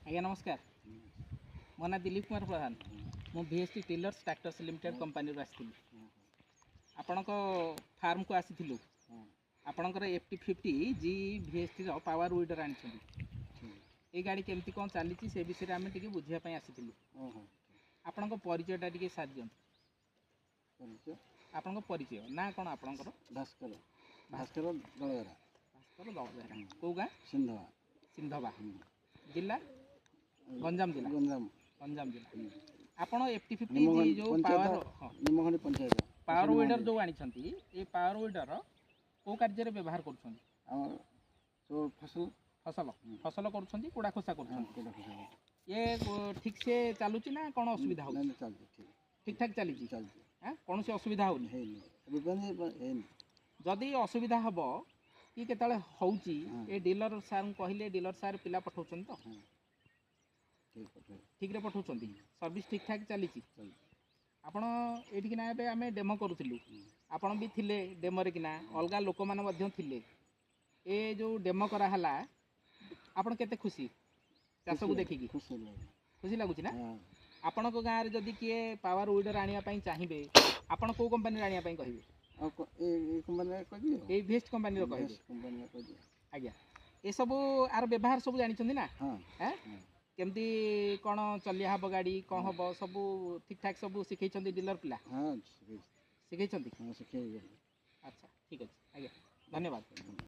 आज्ञा नमस्कार। मो ना दिलीप कुमार प्रधान। मु VST Tillers Tractors Limited company आसी आपण फार्म को आसी आपणकर FT50 जी VST रो पावर वीडर आनी ये गाड़ी केमती कौन चली से विषय आम टे बुझापी आसी आपण परिचयटा टे साथ दिखाँ आपण परिचय ना कौन आपणकर भास्कर भास्कर दलगरा भास्कर दलगरा कौ गाँ सिंधवा सिंधवा जिला गंजाम जिला गंजाम जिला आपण FT50 जो पावर पंचायत पावर वीडर जो आनी ये पावर वीडर को कार्य व्यवहार कर फसल फसल फसल कर कुड़ा खोसा कर ये ठीक से चलुची ना कौन असुविधा हो ठीक ठाक चली कौन से असुविधा हो जदि असुविधा हम कि केतले होउची ए डीलर सार कहले डीलर सार पिला पठाउछन तो ठीक रे पठाउछन सर्विस ठीक ठाक चली आपण एठी किना एबे आमे डेमो करूथिलु आपण भी थिले डेमो रे किना अलगा लोक माने मध्य थिले ए जो डेमो करा हला आपण केते खुशी चाष को देखि खुशी लागुची ना आपण को गाँव रे जदि किए पावर वीडर आनिया पई चाहिबे आपण को कंपनी आनिया पई कहिबे ए VST कंपनी रो कहिबे आज्ञा ए सब आर व्यवहार सब जानि छथि ना हैं केमती कौन चलिया हम गाड़ी कौन हम सब ठीक ठाक सब शिखई डीलर पिला शिखई अच्छा ठीक अच्छे आज्ञा धन्यवाद।